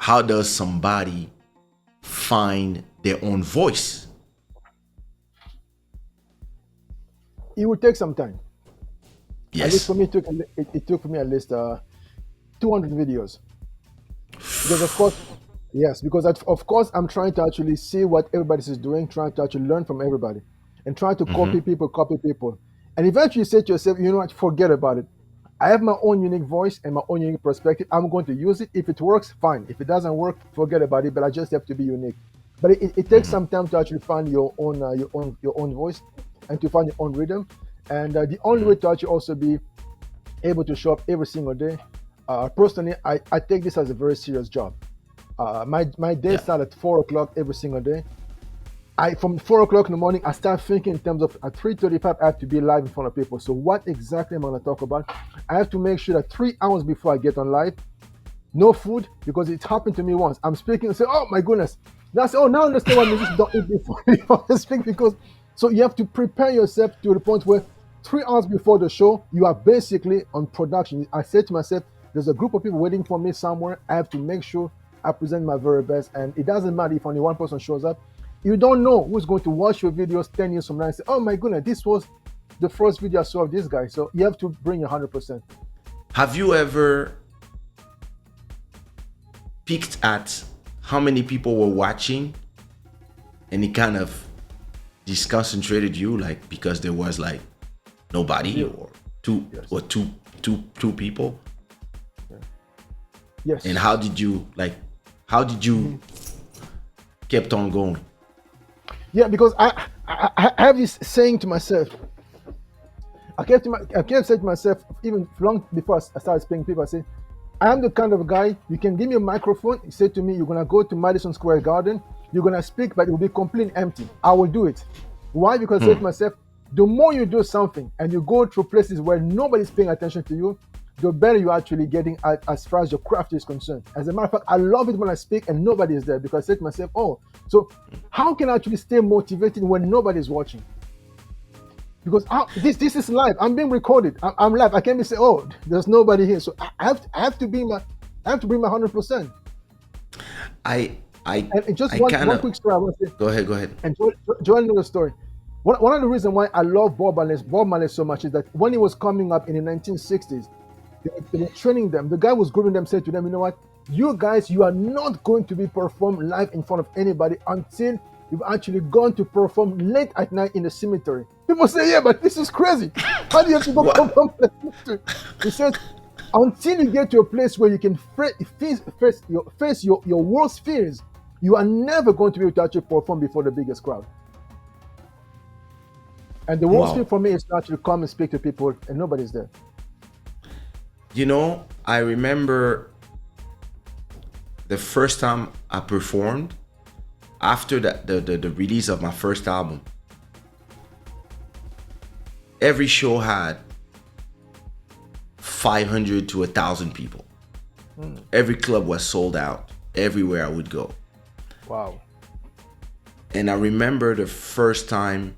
how does somebody find their own voice? It would take some time. At least Yes. for me, it took for me at least 200 videos. Because of course, yes, because of course I'm trying to actually see what everybody is doing, trying to actually learn from everybody, and trying to copy people, and eventually you say to yourself, you know what, forget about it. I have my own unique voice and my own unique perspective. I'm going to use it. If it works, fine. If it doesn't work, forget about it. But I just have to be unique. But it takes some time to actually find your own voice, and to find your own rhythm. And the only way to actually also be able to show up every single day. Personally, I take this as a very serious job. My day Yeah. starts at 4 o'clock every single day. From 4 o'clock in the morning, I start thinking in terms of at 3:35 I have to be live in front of people. So what exactly am I going to talk about? I have to make sure that 3 hours before I get on live, no food, because it happened to me once. I'm speaking and say, oh my goodness. That's now I understand why musicians don't eat before they speak, because so you have to prepare yourself to the point where 3 hours before the show, you are basically on production. I said to myself, there's a group of people waiting for me somewhere. I have to make sure I present my very best. And it doesn't matter if only one person shows up. You don't know who's going to watch your videos 10 years from now and say, oh my goodness, this was the first video I saw of this guy. So you have to bring 100%. Have you ever peeked at how many people were watching and it kind of disconcentrated you, like because there was like nobody or two Yes. or two people? Yes. And how did you kept on going? Yeah, because I have this saying to myself. I kept saying to myself, even long before I started speaking people, I say, I am the kind of guy, you can give me a microphone, you say to me, you're going to go to Madison Square Garden, you're going to speak, but it will be completely empty. I will do it. Why? Because I say to myself, the more you do something and you go through places where nobody's paying attention to you, the better you're actually getting as far as your craft is concerned. As a matter of fact, I love it when I speak and nobody is there, because I say to myself, oh, so how can I actually stay motivated when nobody's watching? Because this is live. I'm being recorded. I'm live. I can't be saying, oh, there's nobody here. So I have to bring my 100%. I And just I one kind of quick story I want to say. go ahead. And Joel knows the story. One of the reasons why I love Bob Marley so much is that when he was coming up in the 1960s, they were training them. The guy was grooming them, said to them, you know what? You guys, you are not going to be performed live in front of anybody until you've actually gone to perform late at night in the cemetery. People say, yeah, but this is crazy. How do you have to go perform in the cemetery? He said, until you get to a place where you can face your worst fears, you are never going to be able to actually perform before the biggest crowd. And the worst thing for me is to actually come and speak to people and nobody's there. You know, I remember the first time I performed after the release of my first album. Every show had 500 to 1,000 people. Every club was sold out everywhere I would go. Wow. And I remember the first time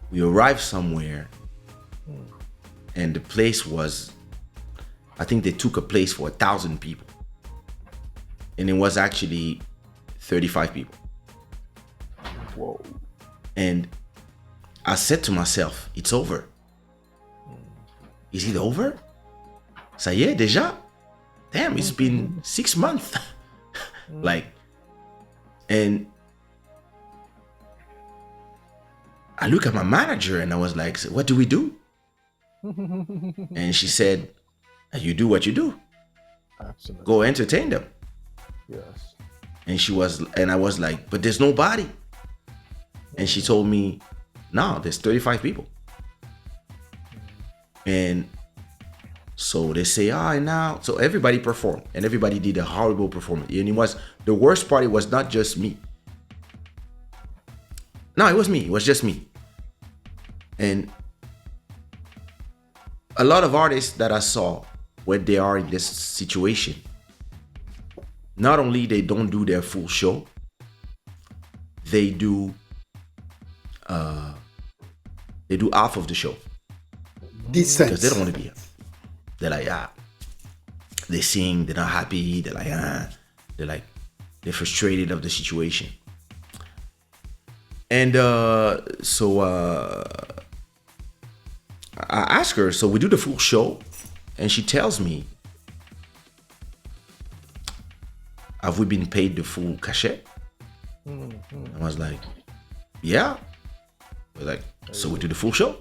we arrived somewhere and the place was, I think they took a place for 1,000 people. And it was actually 35 people. Whoa. And I said to myself, it's over. Is it over? Ça y est, déjà? Damn, it's been 6 months. Like, and I look at my manager and I was like, what do we do? And she said, you do what you do. Absolutely. Go entertain them. Yes. And I was like, but there's nobody. And she told me, no, there's 35 people. And so they say, and now, so everybody performed and everybody did a horrible performance. And the worst part, it was not just me. No, it was me. It was just me. And a lot of artists that I saw when they are in this situation, not only they don't do their full show, they do half of the show. Decent. Because they don't want to be here. They're like, they sing, they're not happy, they're like, they're frustrated of the situation. And so I ask her, so we do the full show, and she tells me, have we been paid the full cachet? I was like, yeah. We're like, so we do the full show?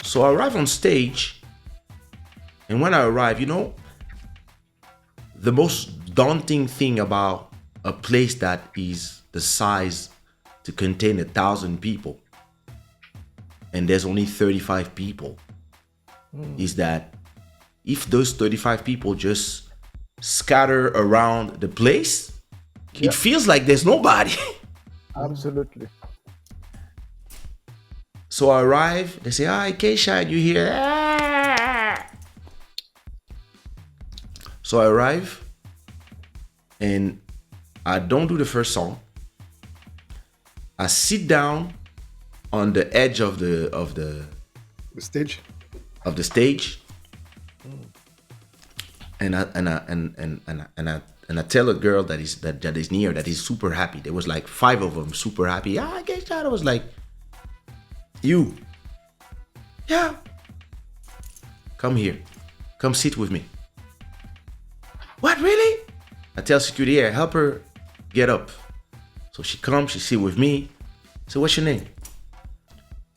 So I arrive on stage, and when I arrive, you know, the most daunting thing about a place that is the size to contain 1,000 people, and there's only 35 people, is that if those 35 people just scatter around the place, it feels like there's nobody. Absolutely. So I arrive, they say, hi, Kaysha, you here? Ah! So I arrive, and I don't do the first song. I sit down on the edge of the stage. And I tell a girl that is near, that is super happy. There was like 5 of them, super happy. Ah, Kaysha. I was like, you, yeah, come here, come sit with me. What, really? I tell security, yeah, help her get up. So she comes, she sit with me. So what's your name?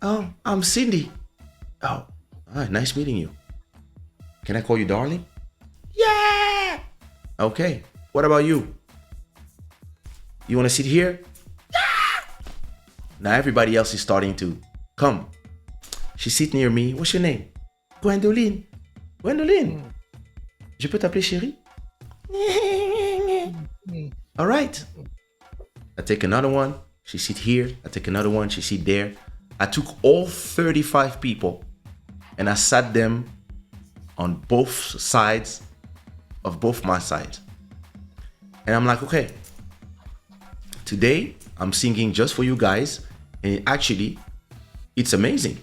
Oh, I'm Cindy. Oh, all right, nice meeting you. Can I call you darling? Yeah. Okay, what about you? You want to sit here? Yeah. Now everybody else is starting to come. She sit near me. What's your name? Gwendoline. Gwendoline. Je peux t'appeler chérie? All right. I take another one. She sit here. I take another one. She sit there. I took all 35 people and I sat them on both sides of both my sides. And I'm like, okay, today I'm singing just for you guys. And actually, it's amazing.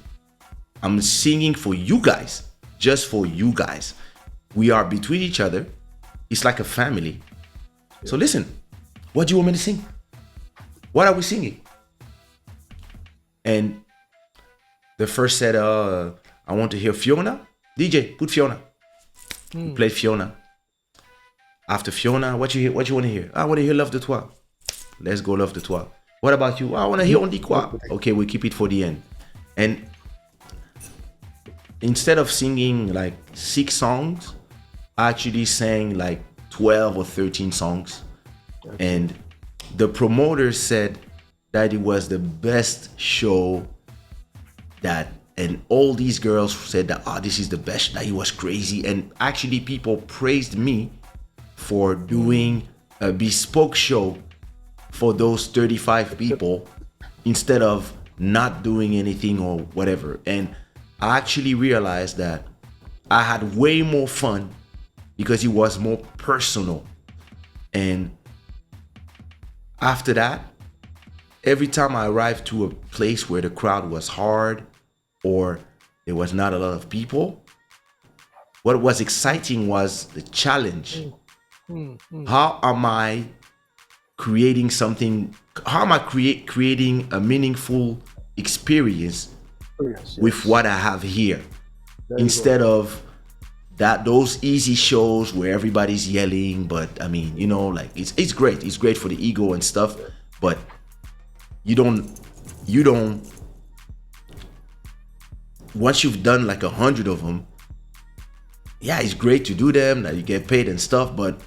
I'm singing for you guys, just for you guys. We are between each other. It's like a family. So listen, what do you want me to sing? What are we singing? And the first said, I want to hear Fiona. DJ, put Fiona. We played Fiona. After Fiona, what you want to hear? I want to hear Love de Toi. Let's go Love de Toi. What about you? I want to hear On dit quoi. Okay, we keep it for the end. And instead of singing like 6 songs, I actually sang like 12 or 13 songs. And the promoter said that it was the best show that, and all these girls said that, this is the best, that it was crazy. And actually people praised me for doing a bespoke show for those 35 people instead of not doing anything or whatever. And I actually realized that I had way more fun because it was more personal. And after that, every time I arrived to a place where the crowd was hard or there was not a lot of people, what was exciting was the challenge. How am I creating something? How am I creating a meaningful experience with what I have here, instead of those easy shows where everybody's yelling? But I mean, you know, like it's great. It's great for the ego and stuff, but you don't. Once you've done like 100 of them, yeah, it's great to do them, that you get paid and stuff, but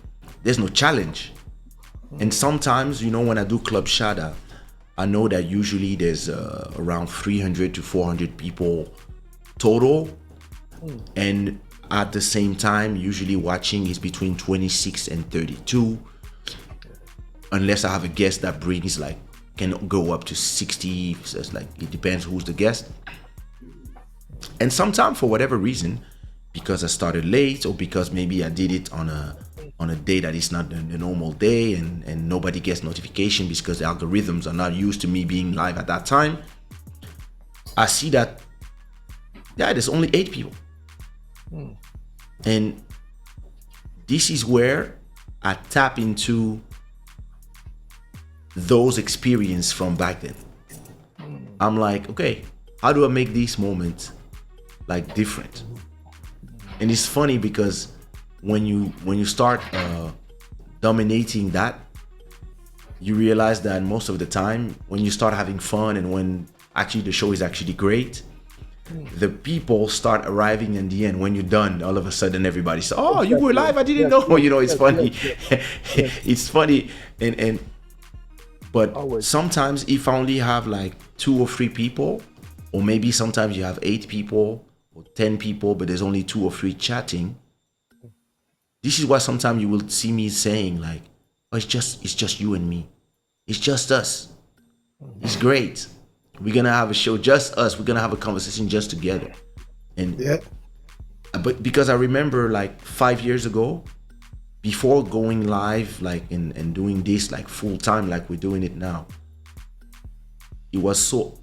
there's no challenge. And sometimes, you know, when I do Club Shada, I know that usually there's around 300 to 400 people total. And at the same time, usually watching is between 26 and 32. Unless I have a guest that brings like, can go up to 60. So it's like, it depends who's the guest. And sometimes for whatever reason, because I started late or because maybe I did it on a day that is not the normal day and nobody gets notification because the algorithms are not used to me being live at that time, I see that, yeah, there's only 8 people. And this is where I tap into those experiences from back then. I'm like, okay, how do I make these moments like different? And it's funny because when you start dominating that, you realize that most of the time when you start having fun and when actually the show is actually great, the people start arriving in the end. When you're done, all of a sudden everybody says, oh, you were live, I didn't know. You know, it's funny. It's funny. But Always. sometimes if I only have like 2 or 3 people, or maybe sometimes you have 8 people or 10 people, but there's only 2 or 3 chatting, this is why sometimes you will see me saying like, oh, it's just you and me. It's just us. It's great. We're gonna have a show, just us. We're gonna have a conversation just together. And Yeah. but because I remember like 5 years ago, before going live, like and doing this like full time, like we're doing it now, it was so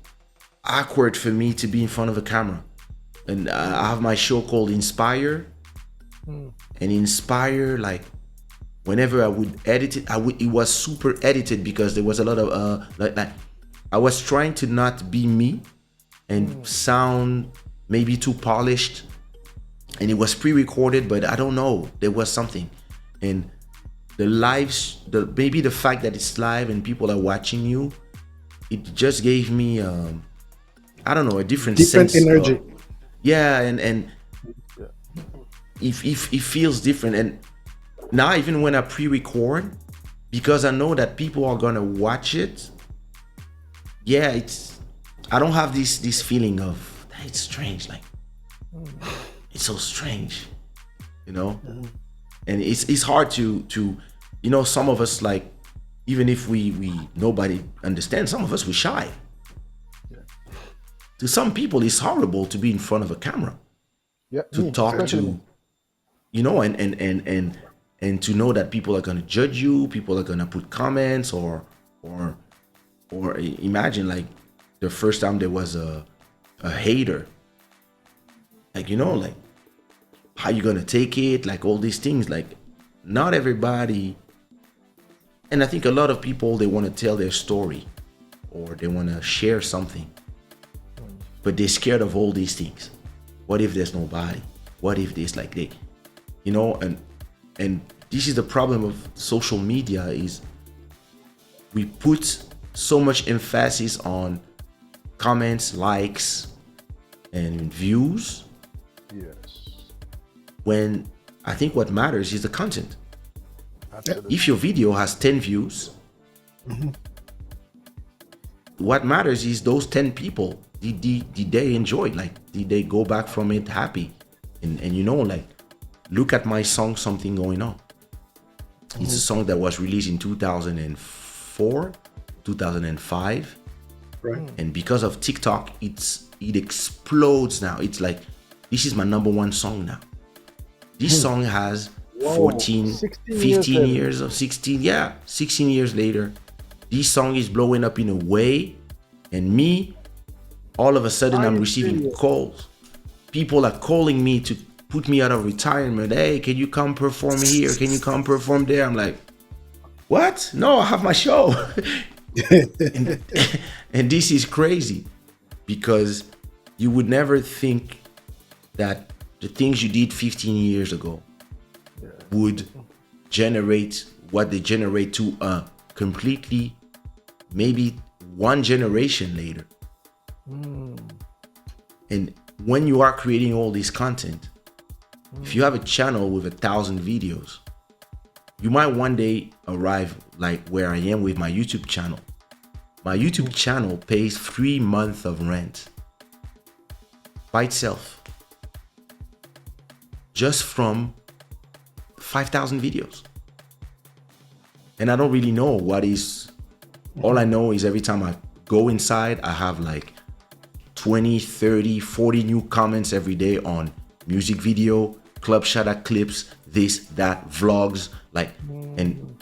awkward for me to be in front of a camera. And I have my show called Inspire, and Inspire, like whenever I would edit it, it was super edited because there was a lot of like I was trying to not be me and sound maybe too polished, and it was pre-recorded, but I don't know, there was something. And the lives, maybe the fact that it's live and people are watching you, it just gave me I don't know, a different sense energy. yeah, and if it feels different. And now even when I pre-record, because I know that people are gonna watch it, yeah, I don't have this feeling of it's strange, like it's so strange, you know. And it's hard to you know, some of us, like, even if we nobody understands, some of us we're shy. To some people it's horrible to be in front of a camera, Yeah, to me, talk especially me. to, you know, and to know that people are going to judge you, people are going to put comments, or imagine like the first time there was a hater, like, you know, like how you going to take it, like all these things. Like, not everybody, and I think a lot of people, they want to tell their story or they want to share something, but they're scared of all these things. What if there's nobody? What if this, like, they, you know, and this is the problem of social media, is we put so much emphasis on comments, likes, and views, Yes. when I think what matters is the content. Absolutely. If your video has 10 views, what matters is those 10 people, did they enjoy it? Like, did they go back from it happy? And you know, like, look at my song Something Going On. It's a song that was released in 2004, 2005. Right. And because of TikTok, it explodes now. It's like, this is my #1 song now. This song has 14, 16 15 years years of 16 years later. This song is blowing up in a way, and me, all of a sudden I'm receiving calls. People are calling me to put me out of retirement. Hey, can you come perform here? Can you come perform there? I'm like, what? No, I have my show. and this is crazy, because you would never think that the things you did 15 years ago would generate what they generate to a completely, maybe one generation later. And when you are creating all this content, if you have a channel with 1,000 videos, you might one day arrive like where I am with my YouTube channel. My YouTube channel pays 3 months of rent by itself, just from 5,000 videos. And I don't really know what is, all I know is every time I go inside, I have like 20, 30, 40 new comments every day on music video, Club Shada clips, this, that, vlogs, like, and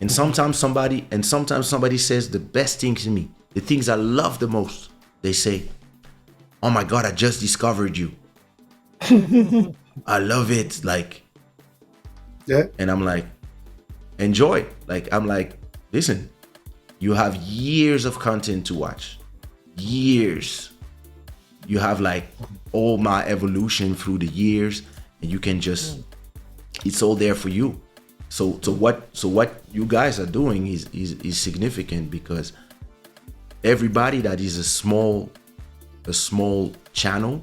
sometimes somebody says the best thing to me, the things I love the most. They say, oh my God, I just discovered you. I love it. Like, Yeah. And I'm like, enjoy. Like, I'm like, listen, you have years of content to watch. Years. You have like all my evolution through the years, and you can just, it's all there for you. So what you guys are doing is significant, because everybody that is a small channel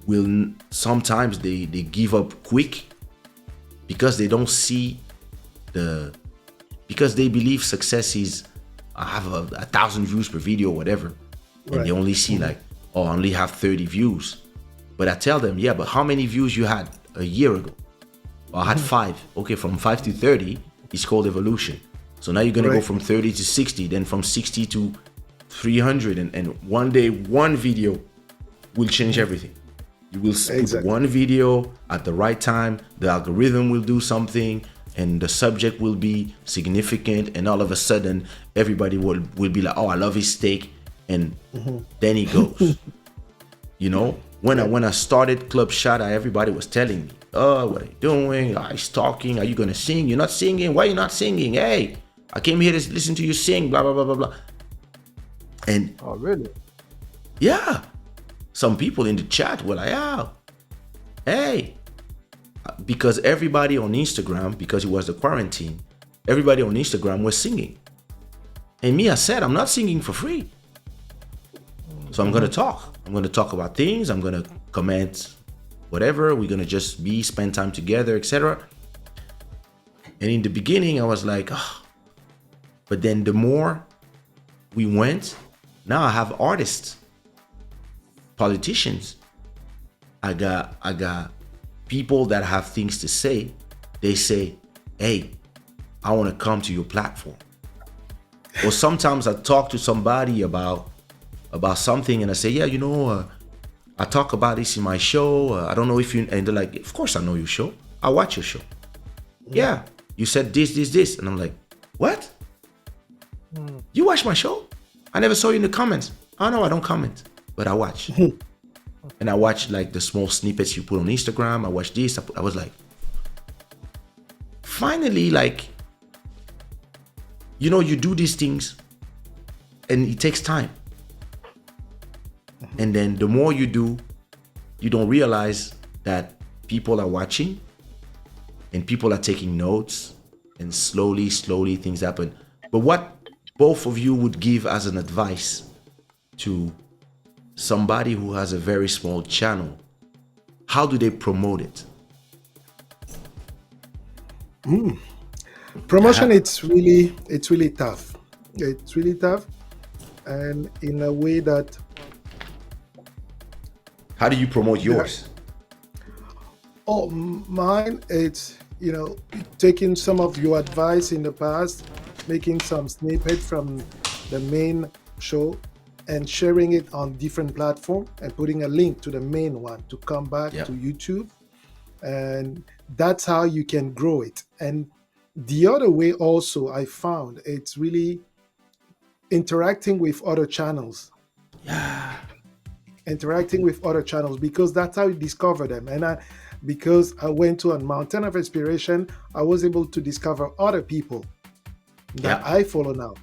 will sometimes they give up quick, because they don't see because they believe success is, I have 1,000 views per video or whatever, and Right. they only see like, oh, I only have 30 views. But I tell them, yeah, but how many views you had a year ago? Well, I had 5. Okay, from 5 to 30 is called evolution. So now you're gonna go Right. from 30 to 60, then from 60 to 300, and one day one video will change everything. You will put Exactly. one video at the right time, the algorithm will do something, and the subject will be significant, and all of a sudden everybody will be like, oh, I love his steak, and then he goes. You know, when I started Club Shada, everybody was telling me, oh, what are you doing? Oh, he's talking. Are you gonna sing? You're not singing. Why are you not singing? Hey, I came here to listen to you sing, blah blah blah blah blah. And Oh, really? yeah, some people in the chat were like, oh, hey, because everybody on Instagram, because it was the quarantine, everybody on Instagram was singing. And me, I said, I'm not singing for free. So I'm gonna talk. I'm gonna talk about things. I'm gonna comment whatever. We're gonna just spend time together, etc. And in the beginning, I was like, oh. But then the more we went, now I have artists, politicians. I got people that have things to say. They say, hey, I want to come to your platform. Or sometimes I talk to somebody about something, and I say, yeah, I talk about this in my show. I don't know if you, and they're like, of course I know your show. I watch your show. Yeah, you said this. And I'm like, what? You watch my show? I never saw you in the comments. Oh no, I don't comment, but I watch. And I watch like the small snippets you put on Instagram. I watch this. I was like, finally, like, you do these things and it takes time. And then the more you do, you don't realize that people are watching and people are taking notes, and slowly things happen. But what both of you would give as an advice to somebody who has a very small channel, how do they promote it? Promotion, it's really tough. It's really tough, and in a way that, How do you promote yours? oh, mine, it's taking some of your advice in the past, making some snippet from the main show, and sharing it on different platform, and putting a link to the main one to come back Yeah. to YouTube, and that's how you can grow it. And the other way also, I found it's really interacting with other channels. Yeah. Interacting with other channels, because that's how you discover them. And because I went to a mountain of inspiration, I was able to discover other people that Yeah. I follow now.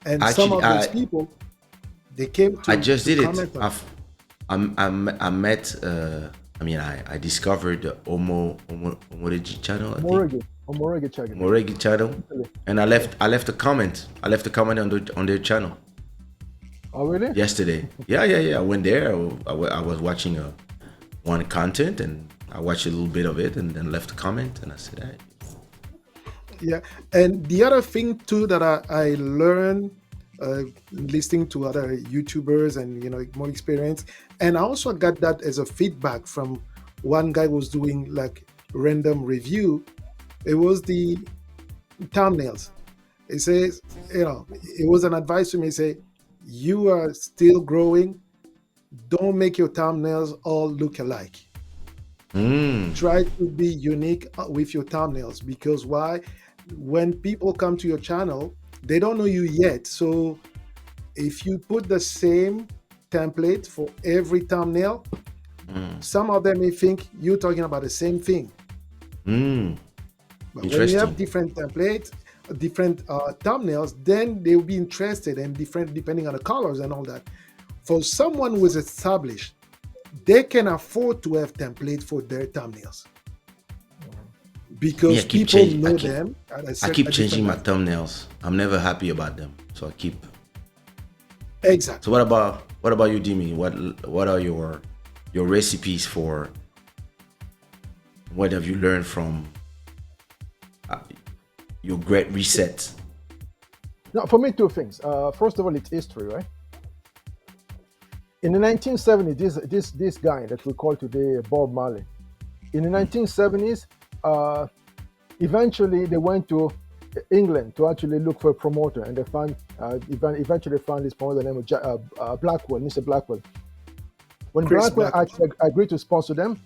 And some Actually, of those people, they came to I just to did it. comment on I met. I discovered the Omoregi channel. I think. Omorege Chagan. Omoregi channel, and I left a comment. I left a comment on their channel Oh, really? yesterday. Yeah. I went there. I was watching one content, and I watched a little bit of it, and then left a comment, and I said, hey. Yeah, and the other thing too that I learned listening to other YouTubers and more experience, and I also got that as a feedback from one guy who was doing like random review. It was the thumbnails. It says, it was an advice to me. Say, you are still growing. Don't make your thumbnails all look alike. Try to be unique with your thumbnails, because why? When people come to your channel, they don't know you yet. So if you put the same template for every thumbnail, some of them may think you're talking about the same thing. But when you have Interesting. different templates, different thumbnails, then they will be interested and different depending on the colors and all that. For someone who is established, they can afford to have templates for their thumbnails because people know them. I keep changing my thumbnails. I'm never happy about them, so I keep. Exactly. So what about you, Dimi? What are your recipes for? What have you learned from your great reset? Now, for me, two things. First of all, it's history, right? In the 1970s, this guy that we call today Bob Marley. In the 1970s, eventually they went to England to actually look for a promoter, and they found eventually found this promoter named Blackwell, Mr. Blackwell. When Blackwell actually agreed to sponsor them,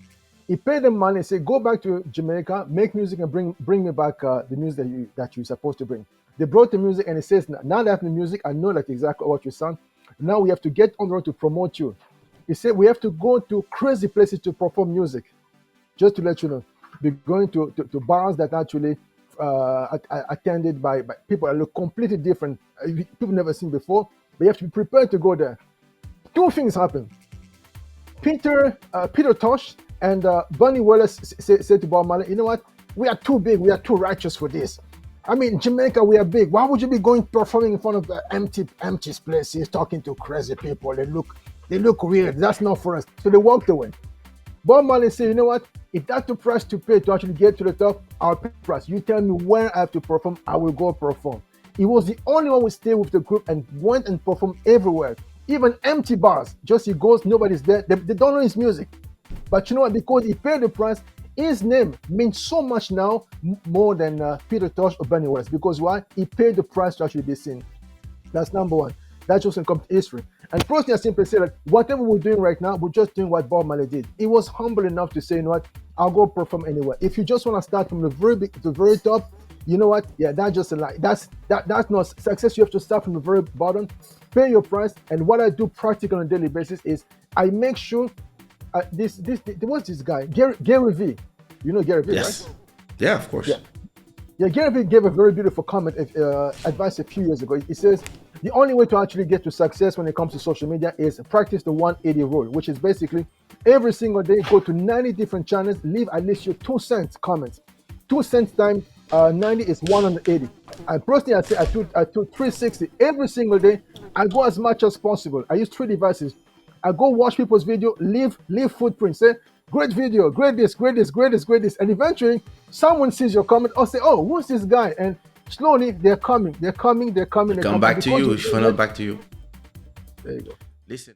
he paid them money and said, "Go back to Jamaica, make music, and bring me back the music that you're supposed to bring." They brought the music, and he says, "Now that I have the music, I know that exactly what you sound. Now we have to get on the road to promote you." He said, "We have to go to crazy places to perform music." Just to let you know, we're going to bars that actually attended by people that look completely different, people never seen before. But you have to be prepared to go there. Two things happen. Peter Tosh and Bunny Wallace said to Bob Marley, "You know what? We are too big. We are too righteous for this. I mean, Jamaica, we are big. Why would you be going performing in front of empty places, talking to crazy people? They look weird. That's not for us." So they walked away. Bob Marley said, "You know what? If that's the price to pay to actually get to the top, I'll pay the price. You tell me where I have to perform, I will go perform." He was the only one who stayed with the group and went and performed everywhere, even empty bars. Just he goes, nobody's there. They don't know his music. But you know what? Because he paid the price, his name means so much now, more than Peter Tosh or Benny West. Because why? He paid the price to actually be seen. That's number one. That just comes to history. And personally, I simply say that whatever we're doing right now, we're just doing what Bob Marley did. He was humble enough to say, "You know what? I'll go perform anywhere." If you just want to start from the very top, you know what? Yeah, that's just a lie. That's not success. You have to start from the very bottom, pay your price. And what I do practically on a daily basis is I make sure what's this guy? Gary V. You know Gary V, Yes. right? Yeah, of course. Yeah, Gary V gave a very beautiful comment, advice a few years ago. He says, the only way to actually get to success when it comes to social media is practice the 180 rule, which is basically every single day, go to 90 different channels, leave at least your 2 cents comments. 2 cents times 90 is 180. And personally, I say I do 360 every single day. I go as much as possible. I use 3 devices. I go watch people's video, leave footprints, say, "Great video, great this. And eventually, someone sees your comment or say, "Oh, who's this guy?" And slowly, they're coming. Come back to you if you're not back to you. There you go. Listen.